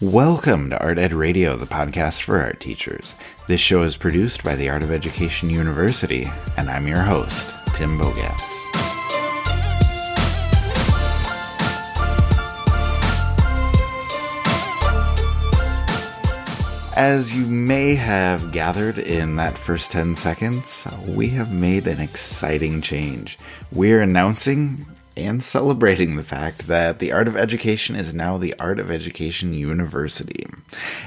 Welcome to Art Ed Radio, the podcast for art teachers. This show is produced by the Art of Education University, and I'm your host, Tim Bogatz. As you may have gathered in that first 10 seconds, we have made an exciting change. We're announcing and celebrating the fact that the Art of Education is now the Art of Education University.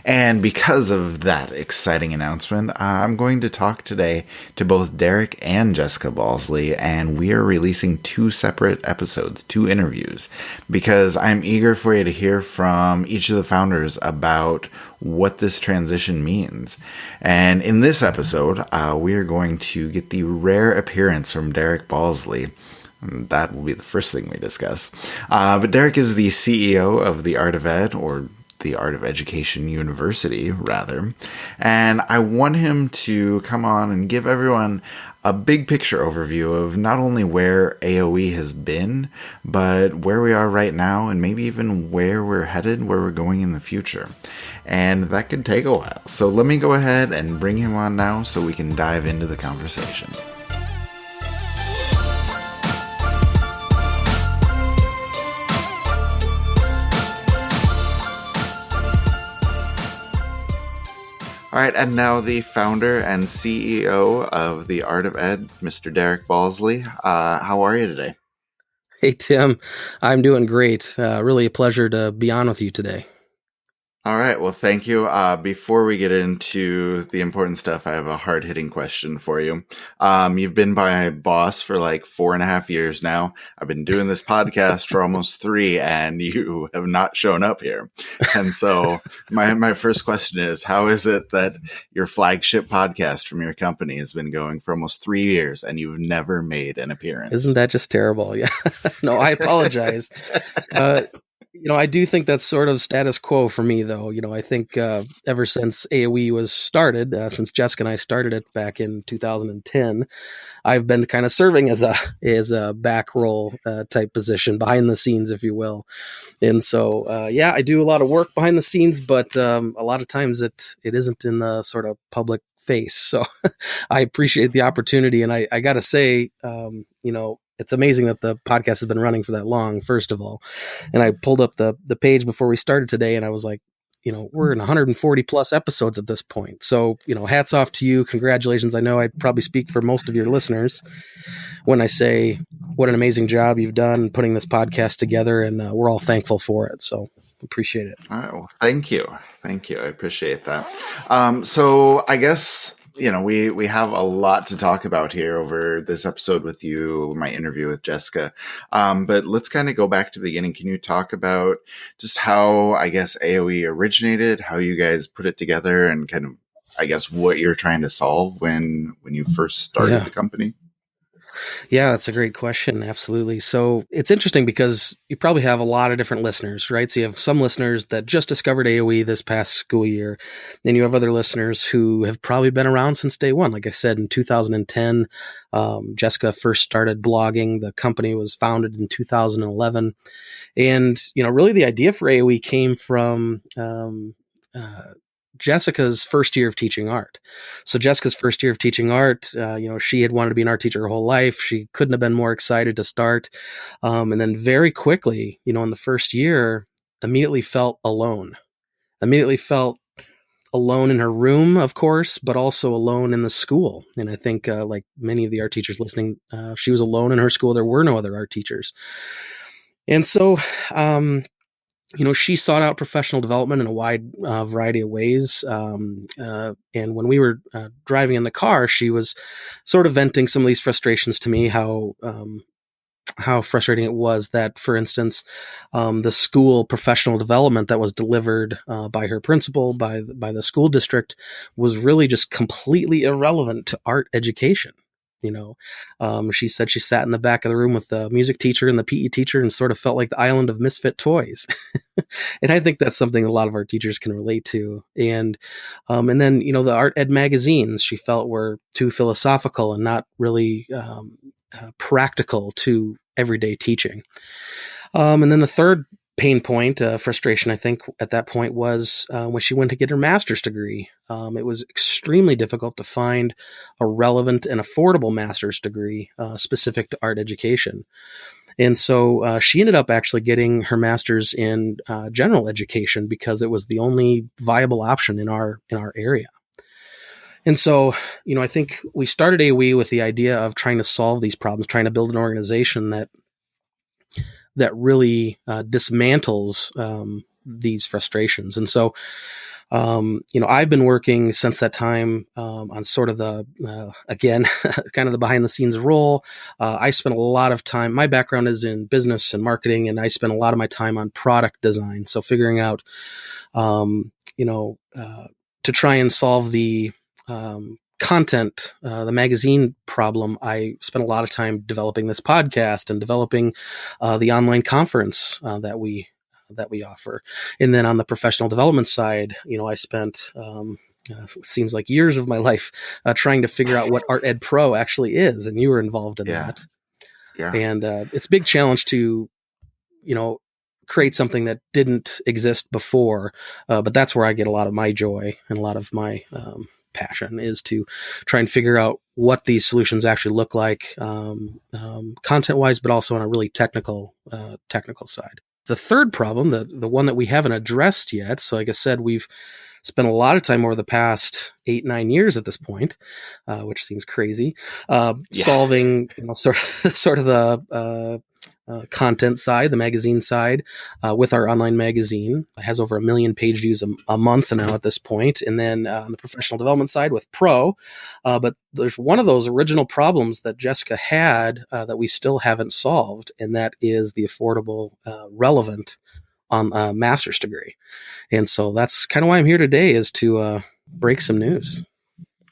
And because of that exciting announcement, I'm going to talk today to both Derek and Jessica Balsley, and we are releasing two separate episodes, two interviews, because I'm eager for you to hear from each of the founders about what this transition means. And in this episode, we are going to get the rare appearance from Derek Balsley. That will be the first thing we discuss. But Derek is the CEO of the Art of Ed, or the Art of Education University, rather. And I want him to come on and give everyone a big picture overview of not only where AOE has been, but where we are right now, and maybe even where we're headed, where we're going in the future. And that could take a while. So let me go ahead and bring him on now so we can dive into the conversation. All right, and now the founder and CEO of the Art of Ed, Mr. Derek Balsley. How are you today? Hey, Tim. I'm doing great. Really a pleasure to be on with you today. All right. Well, thank you. Before we get into the important stuff, I have a hard-hitting question for you. You've been my boss for like 4.5 years now. I've been doing this podcast for almost 3, and you have not shown up here. And so my first question is, how is it that your flagship podcast from your company has been going for almost 3 years and you've never made an appearance? Isn't that just terrible? Yeah. No, I apologize. I do think that's sort of status quo for me, though. I think ever since AOE was started, since Jessica and I started it back in 2010, I've been kind of serving as a back roll type position, behind the scenes, if you will. And so, I do a lot of work behind the scenes, but a lot of times it isn't in the sort of public face. So I appreciate the opportunity. And I got to say, it's amazing that the podcast has been running for that long, first of all. And I pulled up the page before we started today, and I was like, we're in 140 plus episodes at this point. So, hats off to you. Congratulations. I know I probably speak for most of your listeners when I say what an amazing job you've done putting this podcast together, and we're all thankful for it. So appreciate it. All right. Well, thank you. Thank you. I appreciate that. So I guess, we have a lot to talk about here over this episode with you, my interview with Jessica. But let's kind of go back to the beginning. Can you talk about just how, I guess, AOE originated, how you guys put it together, and kind of, I guess, what you're trying to solve when you first started the company? Yeah, that's a great question. Absolutely. So it's interesting because you probably have a lot of different listeners, right? So you have some listeners that just discovered AOE this past school year. Then you have other listeners who have probably been around since day one. Like I said, in 2010, Jessica first started blogging. The company was founded in 2011. And, really the idea for AOE came from Jessica's first year of teaching art. So Jessica's first year of teaching art, she had wanted to be an art teacher her whole life. She couldn't have been more excited to start. And then very quickly, in the first year, immediately felt alone in her room, of course, but also alone in the school. And I think like many of the art teachers listening, she was alone in her school. There were no other art teachers. And so, she sought out professional development in a wide variety of ways. And when we were driving in the car, she was sort of venting some of these frustrations to me, how frustrating it was that, for instance, the school professional development that was delivered by her principal, by the school district, was really just completely irrelevant to art education. She said she sat in the back of the room with the music teacher and the PE teacher and sort of felt like the island of misfit toys. And I think that's something a lot of our teachers can relate to. And then, the art ed magazines she felt were too philosophical and not really practical to everyday teaching. And then the third pain point, frustration, I think, at that point was when she went to get her master's degree. It was extremely difficult to find a relevant and affordable master's degree specific to art education. And so she ended up actually getting her master's in general education because it was the only viable option in our area. And so, I think we started AOE with the idea of trying to solve these problems, trying to build an organization that really dismantles these frustrations. And so, I've been working since that time on sort of the, again, kind of the behind the scenes role. I spent a lot of time, my background is in business and marketing, and I spent a lot of my time on product design. So figuring out, to try and solve the content, the magazine problem, I spent a lot of time developing this podcast and developing the online conference that we offer. And then on the professional development side, I spent seems like years of my life trying to figure out what Art Ed Pro actually is, and you were involved in that. Yeah. And it's a big challenge to, create something that didn't exist before, but that's where I get a lot of my joy and a lot of my passion, is to try and figure out what these solutions actually look like, content-wise, but also on a really technical side. The third problem, the one that we haven't addressed yet, so like I said, we've spent a lot of time over the past 8-9 years at this point, which seems crazy, solving sort of the content side, the magazine side, with our online magazine. It has over 1 million page views a month now at this point. And then on the professional development side with Pro. But there's one of those original problems that Jessica had that we still haven't solved, and that is the affordable, relevant master's degree. And so that's kind of why I'm here today, is to break some news.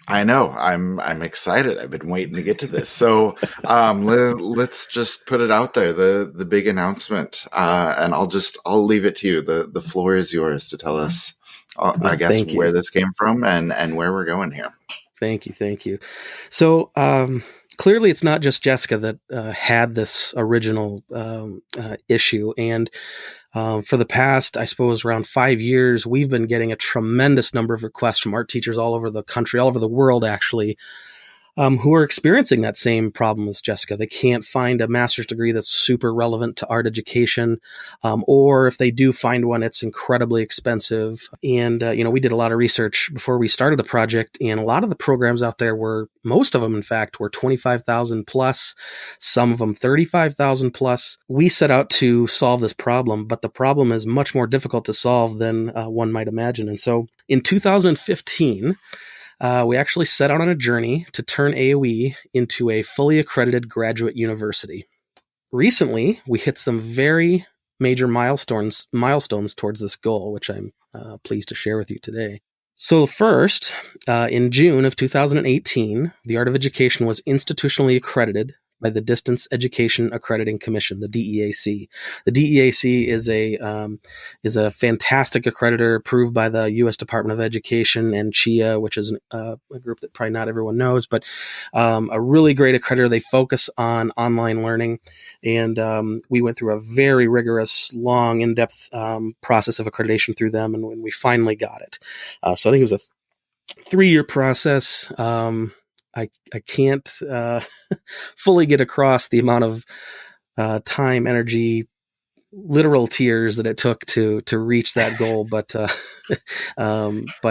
I know. I'm excited. I've been waiting to get to this. So let's just put it out there, the big announcement, and I'll leave it to you. The floor is yours to tell us, I guess, where this came from and where we're going here. Thank you. So clearly, it's not just Jessica that had this original issue, and for the past, I suppose, around 5 years, we've been getting a tremendous number of requests from art teachers all over the country, all over the world, actually, who are experiencing that same problem as Jessica. They can't find a master's degree that's super relevant to art education, or if they do find one, it's incredibly expensive. And, we did a lot of research before we started the project, and a lot of the programs out there most of them, in fact, were 25,000 plus, some of them 35,000 plus. We set out to solve this problem, but the problem is much more difficult to solve than one might imagine. And so in 2015, we actually set out on a journey to turn AOE into a fully accredited graduate university. Recently, we hit some very major milestones towards this goal, which I'm pleased to share with you today. So first, in June of 2018, the Art of Education was institutionally accredited by the Distance Education Accrediting Commission, the DEAC. The DEAC is a fantastic accreditor approved by the U.S. Department of Education and CHIA, which is a group that probably not everyone knows, but a really great accreditor. They focus on online learning, and we went through a very rigorous, long, in-depth process of accreditation through them, and when we finally got it. So I think it was a 3-year process. I can't fully get across the amount of time, energy, literal tears that it took to reach that goal. But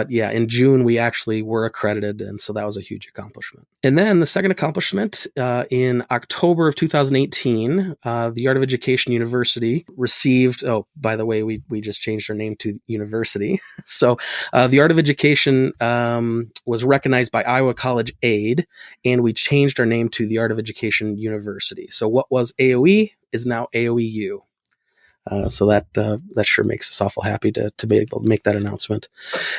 yeah, in June, we actually were accredited. And so that was a huge accomplishment. And then the second accomplishment, in October of 2018, the Art of Education University received, by the way, we just changed our name to University. So the Art of Education was recognized by Iowa College Aid, and we changed our name to the Art of Education University. So what was AOE is now AOEU. So that sure makes us awful happy to be able to make that announcement.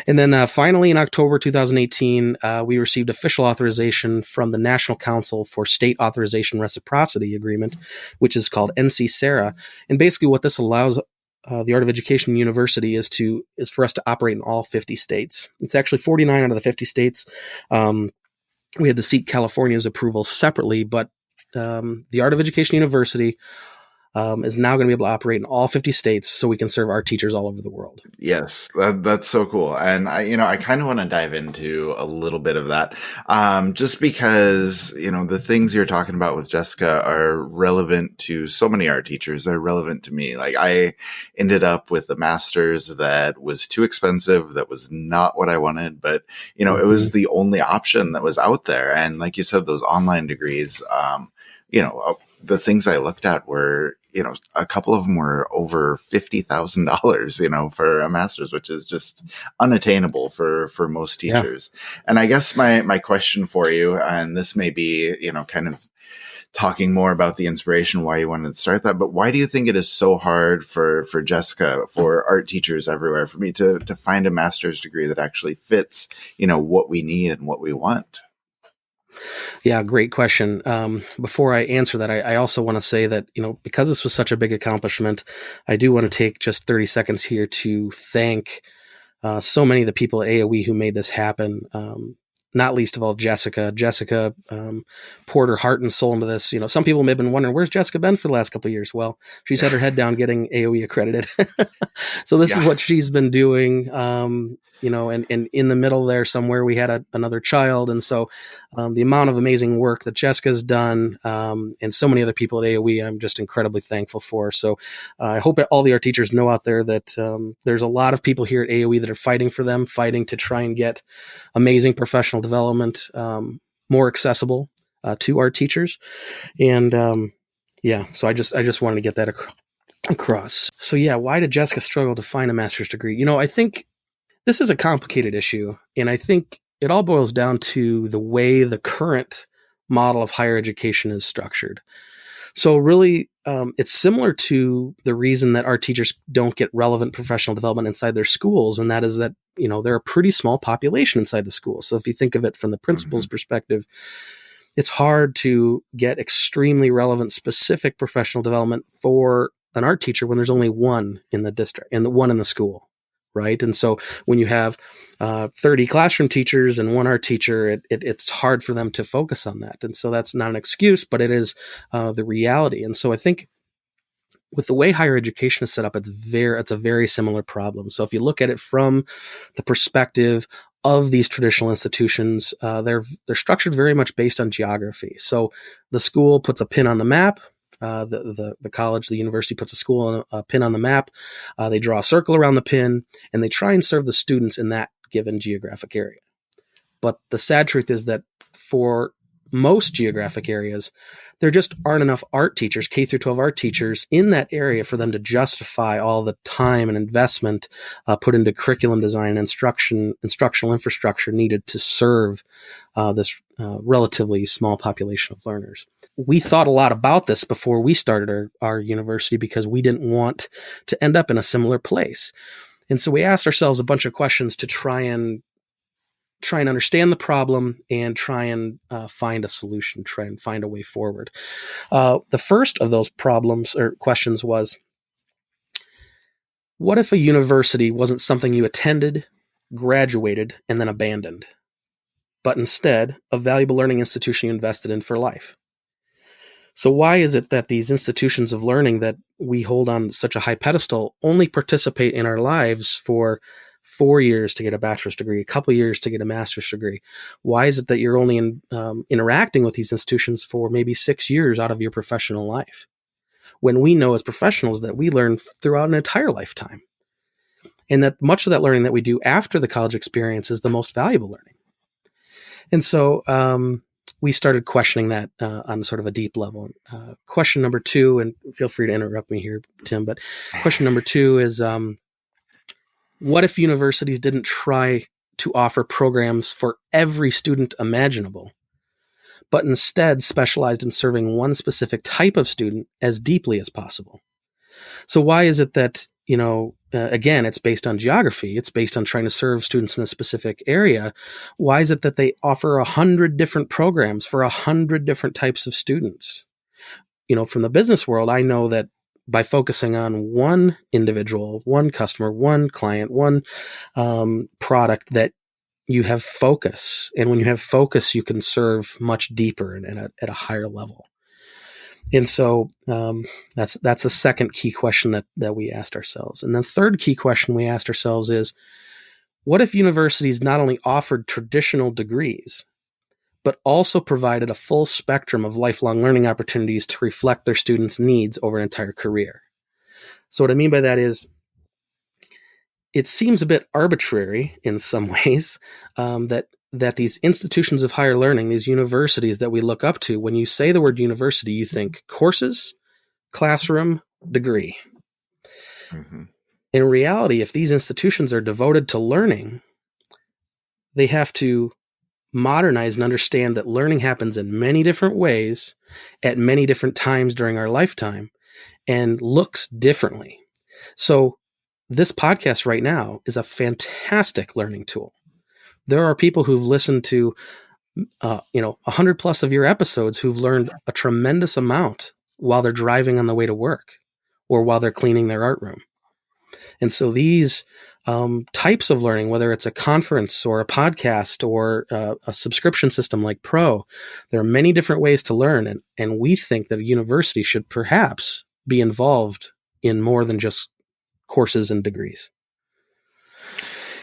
And then finally, in October 2018, we received official authorization from the National Council for State Authorization Reciprocity Agreement, which is called NC-SARA. And basically what this allows the Art of Education University is for us to operate in all 50 states. It's actually 49 out of the 50 states. We had to seek California's approval separately, but the Art of Education University is now going to be able to operate in all 50 states so we can serve our teachers all over the world. Yes, that's so cool. And I kind of want to dive into a little bit of that. Just because, the things you're talking about with Jessica are relevant to so many art teachers. They're relevant to me. Like, I ended up with a master's that was too expensive. That was not what I wanted, but, it was the only option that was out there. And like you said, those online degrees, the things I looked at were, a couple of them were over $50,000, for a master's, which is just unattainable for most teachers. Yeah. And I guess my question for you, and this may be, kind of talking more about the inspiration, why you wanted to start that, but why do you think it is so hard for Jessica, for art teachers everywhere, for me to find a master's degree that actually fits, what we need and what we want? Yeah, great question. Before I answer that, I also want to say that, because this was such a big accomplishment, I do want to take just 30 seconds here to thank so many of the people at AOE who made this happen. Not least of all, Jessica. Jessica poured her heart and soul into this. Some people may have been wondering, where's Jessica been for the last couple of years? Well, she's had her head down getting AOE accredited. So this is what she's been doing. And in the middle there somewhere, we had another child. And so the amount of amazing work that Jessica's done and so many other people at AOE, I'm just incredibly thankful for. So I hope all the art teachers know out there that there's a lot of people here at AOE that are fighting for them, fighting to try and get amazing professional development more accessible to our teachers. And so I just wanted to get that across. So why did Jessica struggle to find a master's degree? I think this is a complicated issue, and I think it all boils down to the way the current model of higher education is structured. So really, it's similar to the reason that our teachers don't get relevant professional development inside their schools, and that is that, they're a pretty small population inside the school. So if you think of it from the principal's perspective, it's hard to get extremely relevant, specific professional development for an art teacher when there's only one in the district and the one in the school, right? And so when you have 30 classroom teachers and one art teacher, it's hard for them to focus on that. And so that's not an excuse, but it is the reality. And so I think with the way higher education is set up, it's a very similar problem. So if you look at it from the perspective of these traditional institutions, they're structured very much based on geography. So the school puts a pin on the map. The college, the university puts a pin on the map. They draw a circle around the pin, and they try and serve the students in that given geographic area. But the sad truth is that for most geographic areas, there just aren't enough art teachers, K through 12 art teachers in that area for them to justify all the time and investment put into curriculum design and instructional infrastructure needed to serve this relatively small population of learners. We thought a lot about this before we started our university because we didn't want to end up in a similar place. And so we asked ourselves a bunch of questions to try and understand the problem and try and find a solution, try and find a way forward. The first of those problems or questions was, what if a university wasn't something you attended, graduated, and then abandoned, but instead a valuable learning institution you invested in for life? So why is it that these institutions of learning that we hold on such a high pedestal only participate in our lives for 4 years to get a bachelor's degree, a couple of years to get a master's degree? Why is it that you're only interacting with these institutions for maybe 6 years out of your professional life, when we know as professionals that we learn throughout an entire lifetime, and that much of that learning that we do after the college experience is the most valuable learning? And so we started questioning that on sort of a deep level. Question number 2, and feel free to interrupt me here, Tim, but question number 2 is, what if universities didn't try to offer programs for every student imaginable, but instead specialized in serving one specific type of student as deeply as possible? So why is it that, again, it's based on geography. It's based on trying to serve students in a specific area. Why is it that they offer 100 different programs for 100 different types of students? From the business world, I know that by focusing on one individual, one customer, one client, one product, that you have focus. And when you have focus, you can serve much deeper and at a higher level. And so that's the second key question that we asked ourselves. And the third key question we asked ourselves is, what if universities not only offered traditional degrees, but also provided a full spectrum of lifelong learning opportunities to reflect their students' needs over an entire career? So what I mean by that is, it seems a bit arbitrary in some ways that these institutions of higher learning, these universities that we look up to, when you say the word university, you think courses, classroom, degree. Mm-hmm. In reality, if these institutions are devoted to learning, they have to modernize and understand that learning happens in many different ways at many different times during our lifetime and looks differently. So this podcast right now is a fantastic learning tool. There are people who've listened to 100 plus of your episodes who've learned a tremendous amount while they're driving on the way to work or while they're cleaning their art room. And so these types of learning, whether it's a conference or a podcast or a subscription system like Pro, there are many different ways to learn. And we think that a university should perhaps be involved in more than just courses and degrees.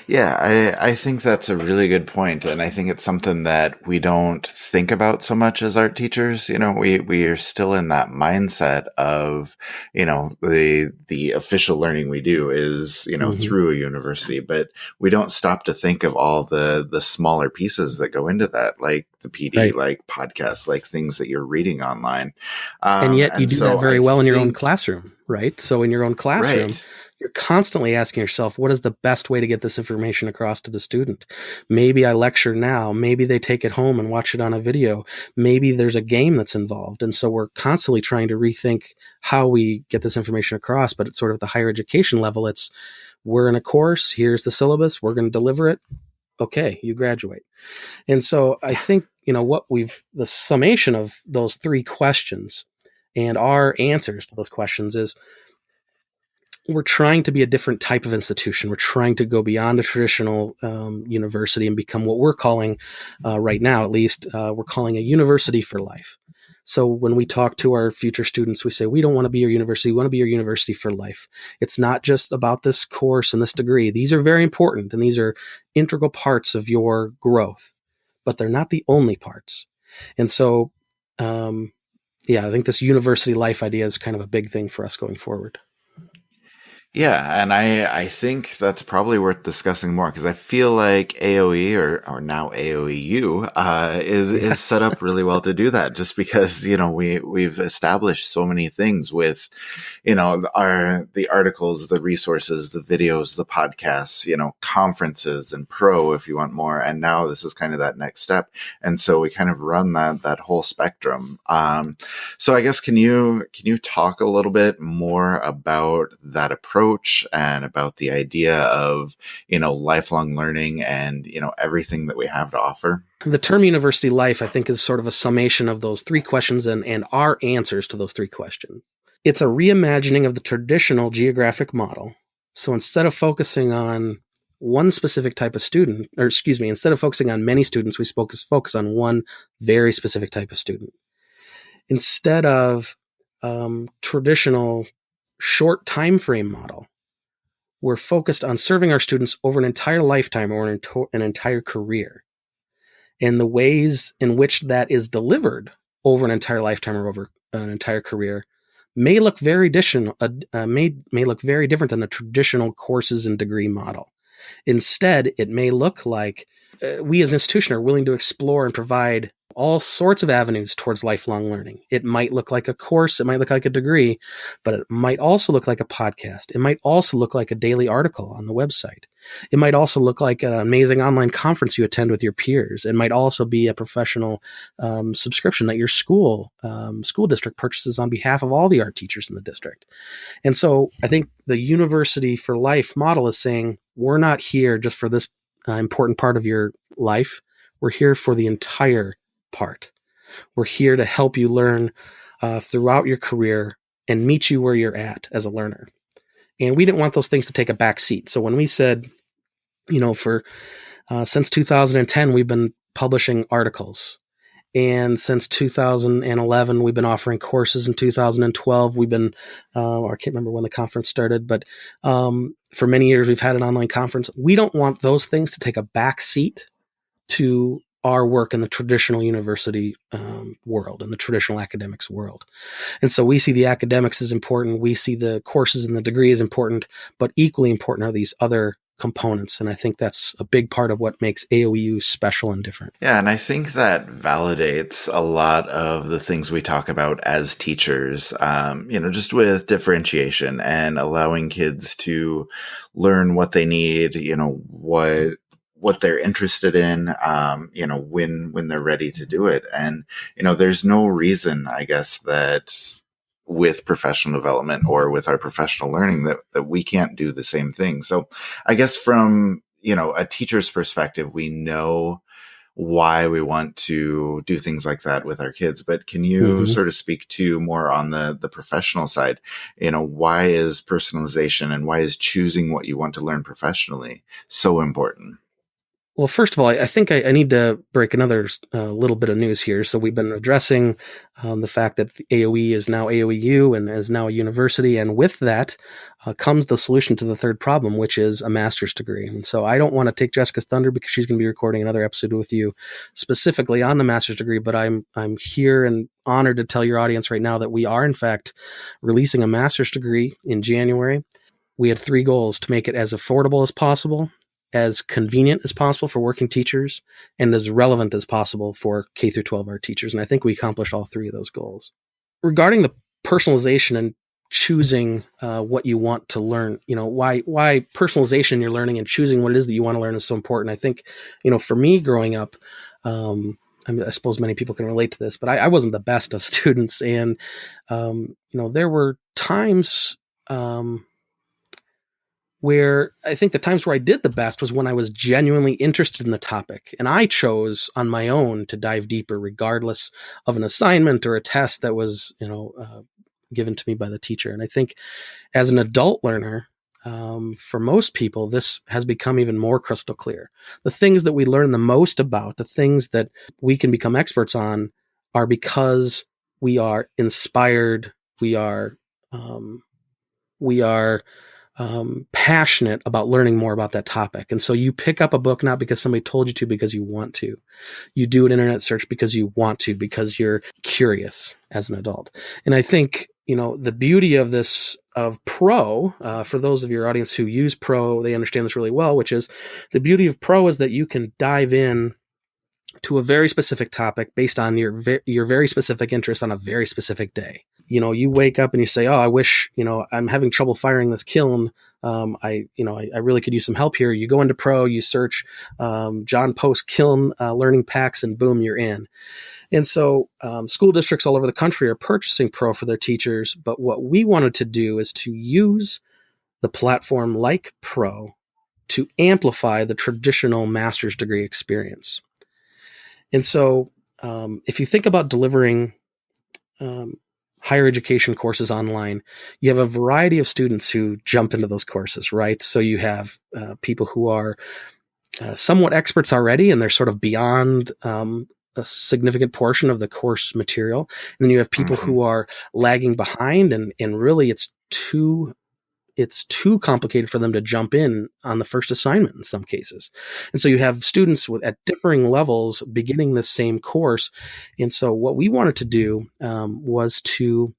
Yeah, I think that's a really good point, and I think it's something that we don't think about so much as art teachers. We are still in that mindset of, the official learning we do is, mm-hmm. through a university, but we don't stop to think of all the smaller pieces that go into that, like the PD, right. Like podcasts, like things that you're reading online. And yet you do that very well in your own classroom, right? So in your own classroom, right. You're constantly asking yourself, what is the best way to get this information across to the student? Maybe I lecture now. Maybe they take it home and watch it on a video. Maybe there's a game that's involved. And so we're constantly trying to rethink how we get this information across. But it's sort of the higher education level. We're in a course. Here's the syllabus. We're going to deliver it. Okay, you graduate. And so I think, the summation of those three questions and our answers to those questions is, we're trying to be a different type of institution. We're trying to go beyond a traditional university and become what we're calling, right now at least, we're calling a university for life. So when we talk to our future students, we say, we don't want to be your university. We want to be your university for life. It's not just about this course and this degree. These are very important, and these are integral parts of your growth, but they're not the only parts. And so, I think this university life idea is kind of a big thing for us going forward. Yeah, and I think that's probably worth discussing more, because I feel like AOE or now AOEU is set up really well to do that, just because we've established so many things with the articles, the resources, the videos, the podcasts, conferences and Pro if you want more, and now this is kind of that next step, and so we kind of run that whole spectrum. So I guess can you talk a little bit more about that approach and about the idea of, lifelong learning and, everything that we have to offer? The term university life, I think, is sort of a summation of those three questions and our answers to those three questions. It's a reimagining of the traditional geographic model. So instead of focusing on one specific type of student, instead of focusing on many students, we focus on one very specific type of student. Instead of traditional short time frame model, we're focused on serving our students over an entire lifetime or an entire career. And the ways in which that is delivered over an entire lifetime or over an entire career may look very different than the traditional courses and degree model. Instead, it may look like we as an institution are willing to explore and provide all sorts of avenues towards lifelong learning. It might look like a course, it might look like a degree, but it might also look like a podcast. It might also look like a daily article on the website. It might also look like an amazing online conference you attend with your peers. It might also be a professional subscription that your school district purchases on behalf of all the art teachers in the district. And so I think the university for life model is saying, we're not here just for this important part of your life. We're here for the entire part. We're here to help you learn throughout your career and meet you where you're at as a learner. And we didn't want those things to take a back seat. So when we said, since 2010, we've been publishing articles, And since 2011, we've been offering courses. In 2012, we've been, or I can't remember when the conference started, but for many years, we've had an online conference. We don't want those things to take a back seat to our work in the traditional university world, in the traditional academics world. And so we see the academics as important. We see the courses and the degree as important, but equally important are these other components. And I think that's a big part of what makes AOEU special and different. Yeah, and I think that validates a lot of the things we talk about as teachers, just with differentiation and allowing kids to learn what they need, what they're interested in, when they're ready to do it. And, there's no reason, I guess, that with professional development or with our professional learning that we can't do the same thing. So I guess from, a teacher's perspective, we know why we want to do things like that with our kids. But can you sort of speak to more on the professional side? Why is personalization and why is choosing what you want to learn professionally so important? Well, first of all, I think I need to break another little bit of news here. So we've been addressing the fact that the AOE is now AOEU and is now a university. And with that comes the solution to the third problem, which is a master's degree. And so I don't want to take Jessica's thunder because she's going to be recording another episode with you specifically on the master's degree. But I'm here and honored to tell your audience right now that we are, in fact, releasing a master's degree in January. We had 3 goals: to make it as affordable as possible, as convenient as possible for working teachers, and as relevant as possible for K through 12 art teachers. And I think we accomplished all 3 of those goals. Regarding the personalization and choosing what you want to learn, why personalization in your learning and choosing what it is that you want to learn is so important. I think, for me growing up, I suppose many people can relate to this, but I wasn't the best of students. And, there were times where I think the times where I did the best was when I was genuinely interested in the topic. And I chose on my own to dive deeper, regardless of an assignment or a test that was, given to me by the teacher. And I think as an adult learner, for most people, this has become even more crystal clear. The things that we learn the most about, the things that we can become experts on, are because we are inspired, we are passionate about learning more about that topic. And so you pick up a book not because somebody told you to, because you want to. You do an internet search because you want to, because you're curious as an adult. And I think, the beauty of this, of Pro, for those of your audience who use Pro, they understand this really well, which is the beauty of Pro is that you can dive in to a very specific topic based on your very specific interest on a very specific day. You wake up and you say, "Oh, I wish, I'm having trouble firing this kiln. I really could use some help here." You go into Pro, you search John Post kiln learning packs, and boom, you're in. And so school districts all over the country are purchasing Pro for their teachers. But what we wanted to do is to use the platform like Pro to amplify the traditional master's degree experience. And so if you think about delivering higher education courses online, you have a variety of students who jump into those courses, right? So you have people who are somewhat experts already, and they're sort of beyond a significant portion of the course material. And then you have people who are lagging behind, and really it's too complicated for them to jump in on the first assignment in some cases. And so you have students at differing levels beginning the same course. And so what we wanted to do was to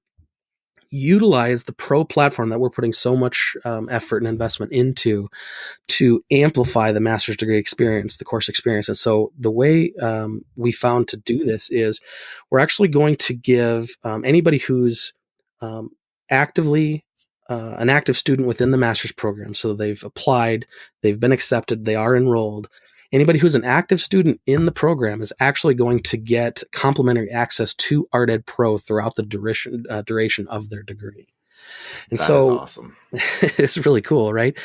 utilize the Pro platform that we're putting so much effort and investment into to amplify the master's degree experience, the course experience. And so the way we found to do this is we're actually going to give anybody who's actively an active student within the master's program. So they've applied, they've been accepted, they are enrolled. Anybody who's an active student in the program is actually going to get complimentary access to ArtEd Pro throughout the duration of their degree. And that so is awesome. It's really cool, right?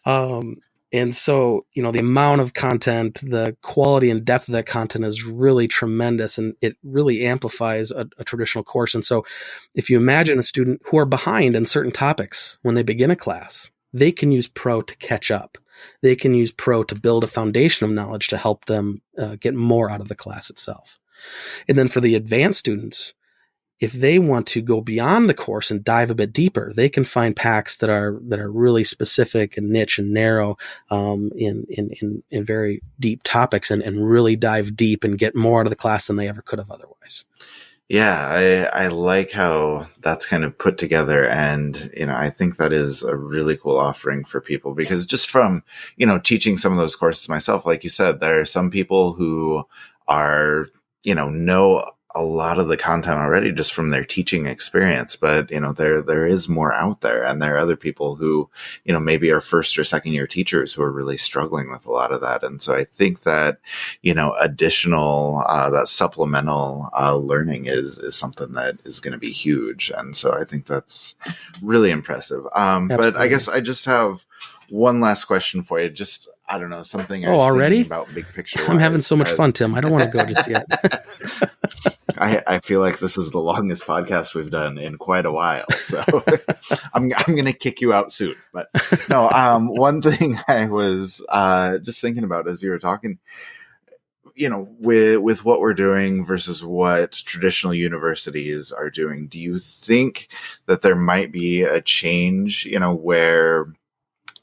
And so, the amount of content, the quality and depth of that content is really tremendous, and it really amplifies a traditional course. And so if you imagine a student who are behind in certain topics when they begin a class, they can use Pro to catch up. They can use Pro to build a foundation of knowledge to help them get more out of the class itself. And then for the advanced students, if they want to go beyond the course and dive a bit deeper, they can find packs that are really specific and niche and narrow in very deep topics and really dive deep and get more out of the class than they ever could have otherwise. Yeah, I like how that's kind of put together. And, I think that is a really cool offering for people, because just from, teaching some of those courses myself, like you said, there are some people who are, know a lot of the content already just from their teaching experience, but there is more out there, and there are other people who maybe are first or second year teachers who are really struggling with a lot of that. And so I think that additional that supplemental learning is something that is going to be huge, and so I think that's really impressive. But I guess I just have one last question for you. Just, I don't know, something I was already thinking about big picture. I'm having so much fun, Tim. I don't want to go just yet. I feel like this is the longest podcast we've done in quite a while, so I'm going to kick you out soon. But no, one thing I was just thinking about as you were talking, with what we're doing versus what traditional universities are doing, do you think that there might be a change, where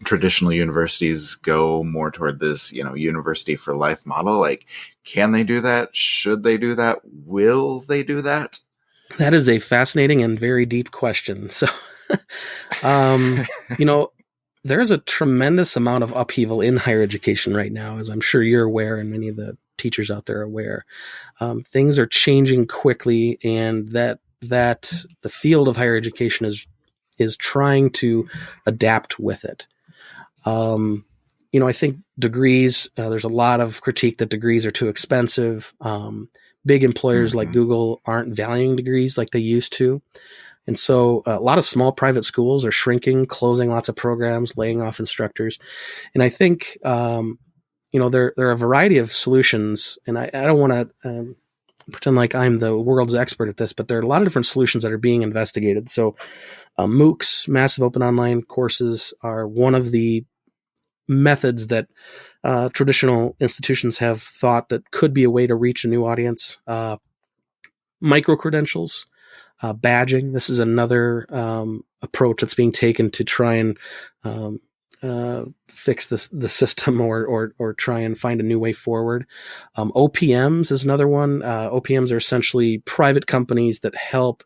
traditional universities go more toward this, university for life model? Like, can they do that? Should they do that? Will they do that? That is a fascinating and very deep question. So, there's a tremendous amount of upheaval in higher education right now, as I'm sure you're aware, and many of the teachers out there are aware. Things are changing quickly, and that the field of higher education is trying to adapt with it. I think degrees, there's a lot of critique that degrees are too expensive. Big employers like Google aren't valuing degrees like they used to. And so a lot of small private schools are shrinking, closing lots of programs, laying off instructors. And I think, there are a variety of solutions, and I don't want to pretend like I'm the world's expert at this, but there are a lot of different solutions that are being investigated. So MOOCs, massive open online courses, are one of the methods that traditional institutions have thought that could be a way to reach a new audience. Micro-credentials, badging. This is another approach that's being taken to try and fix the system or try and find a new way forward. OPMs is another one. OPMs are essentially private companies that help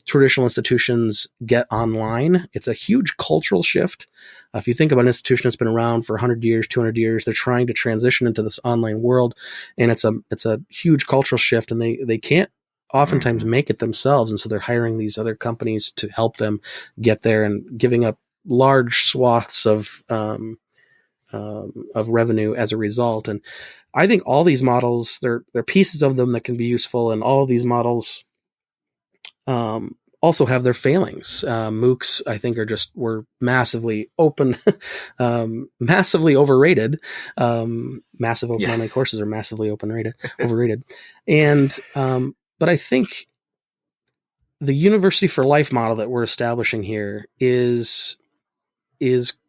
traditional institutions get online. It's a huge cultural shift. If you think about an institution that's been around for 100 years, 200 years, they're trying to transition into this online world, and it's a huge cultural shift, and they can't oftentimes make it themselves, and so they're hiring these other companies to help them get there and giving up large swaths of revenue as a result. And I think all these models, there are pieces of them that can be useful, and all of these models also have their failings. MOOCs, I think, were massively open, massively overrated. Massive open online courses are massively overrated. And, but I think the University for Life model that we're establishing here is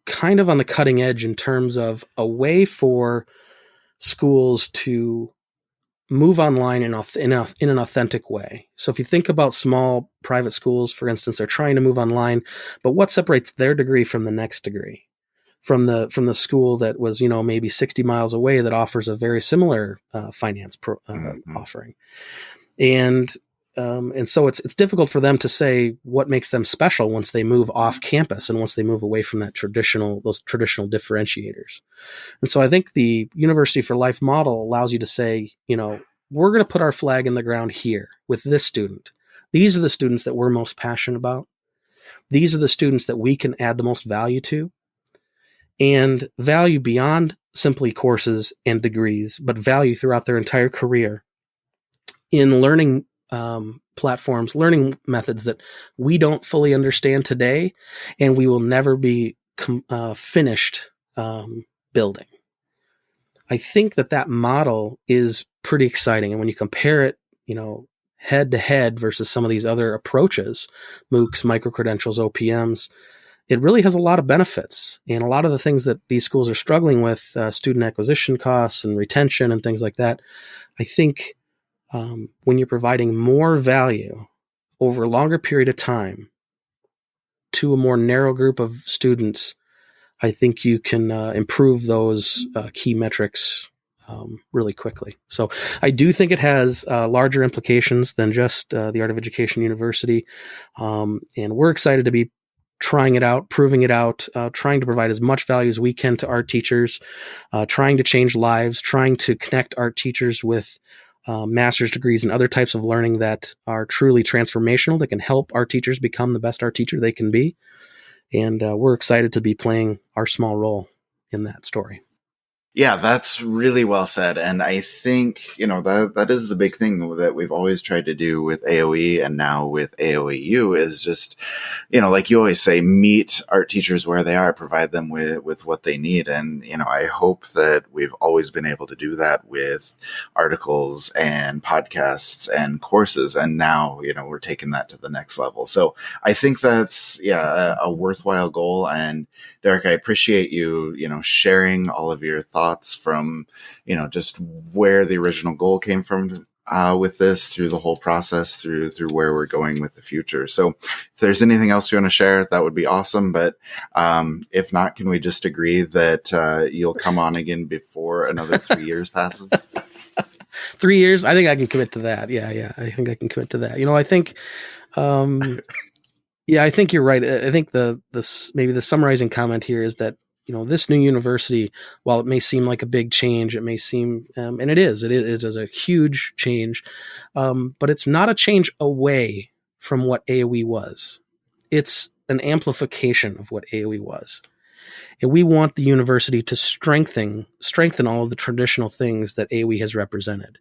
kind of on the cutting edge in terms of a way for schools to move online in an authentic way. So if you think about small private schools, for instance, they're trying to move online, but what separates their degree from the next degree? From the school that was, maybe 60 miles away that offers a very similar finance offering. And so it's difficult for them to say what makes them special once they move off campus and once they move away from those traditional differentiators. And so I think the University for Life model allows you to say, we're going to put our flag in the ground here with this student. These are the students that we're most passionate about. These are the students that we can add the most value to, and value beyond simply courses and degrees, but value throughout their entire career in learning platforms, learning methods that we don't fully understand today, and we will never be finished building. I think that model is pretty exciting, and when you compare it, head to head versus some of these other approaches, MOOCs, micro-credentials, OPMs, it really has a lot of benefits. And a lot of the things that these schools are struggling with, student acquisition costs and retention and things like that, I think when you're providing more value over a longer period of time to a more narrow group of students, I think you can improve those key metrics really quickly. So I do think it has larger implications than just the Art of Education University. And we're excited to be trying it out, proving it out, trying to provide as much value as we can to art teachers, trying to change lives, trying to connect art teachers with master's degrees and other types of learning that are truly transformational, that can help art teachers become the best art teacher they can be. And we're excited to be playing our small role in that story. Yeah, that's really well said. And I think, that is the big thing that we've always tried to do with AOE and now with AOEU is just, like you always say, meet art teachers where they are, provide them with what they need. And, I hope that we've always been able to do that with articles and podcasts and courses. And now, we're taking that to the next level. So I think that's, a worthwhile goal. And Derek, I appreciate you, sharing all of your thoughts from, just where the original goal came from with this, through the whole process, through where we're going with the future. So if there's anything else you want to share, that would be awesome. But if not, can we just agree that you'll come on again before another 3 years passes? 3 years? I think I can commit to that. Yeah. I think I can commit to that. I think... Yeah, I think you're right. I think maybe the summarizing comment here is that, this new university, while it may seem like a big change, it may seem, and it is a huge change, but it's not a change away from what AOE was. It's an amplification of what AOE was. And we want the university to strengthen all of the traditional things that AOE has represented.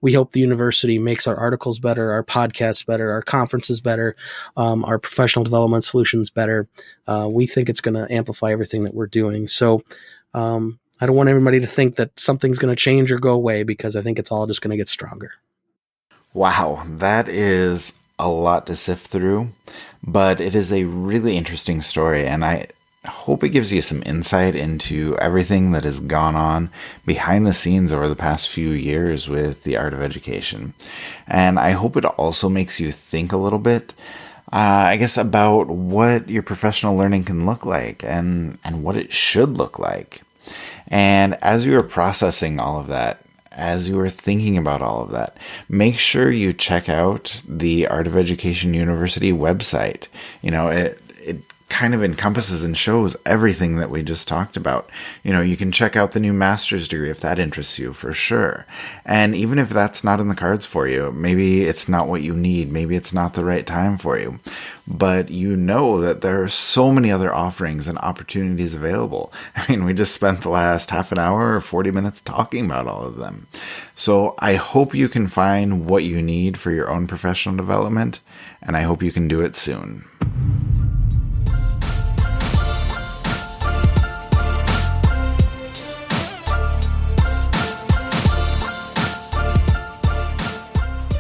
We hope the university makes our articles better, our podcasts better, our conferences better, our professional development solutions better. We think it's going to amplify everything that we're doing. So I don't want everybody to think that something's going to change or go away, because I think it's all just going to get stronger. Wow, that is a lot to sift through, but it is a really interesting story, and I hope it gives you some insight into everything that has gone on behind the scenes over the past few years with the Art of Education. And I hope it also makes you think a little bit, I guess, about what your professional learning can look like and what it should look like. And as you are processing all of that, as you are thinking about all of that, make sure you check out the Art of Education University website. It kind of encompasses and shows everything that we just talked about. You can check out the new master's degree if that interests you, for sure. And even if that's not in the cards for you, maybe it's not what you need, maybe it's not the right time for you, but that there are so many other offerings and opportunities available. I mean, we just spent the last half an hour or 40 minutes talking about all of them. So I hope you can find what you need for your own professional development, and I hope you can do it soon.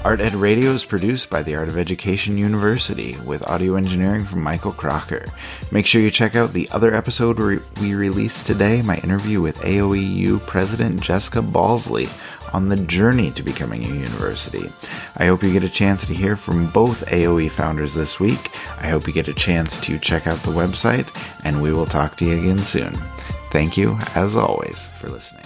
Art Ed Radio is produced by the Art of Education University with audio engineering from Michael Crocker. Make sure you check out the other episode we released today, my interview with AOEU President Jessica Balsley on the journey to becoming a university. I hope you get a chance to hear from both AOE founders this week. I hope you get a chance to check out the website, and we will talk to you again soon. Thank you, as always, for listening.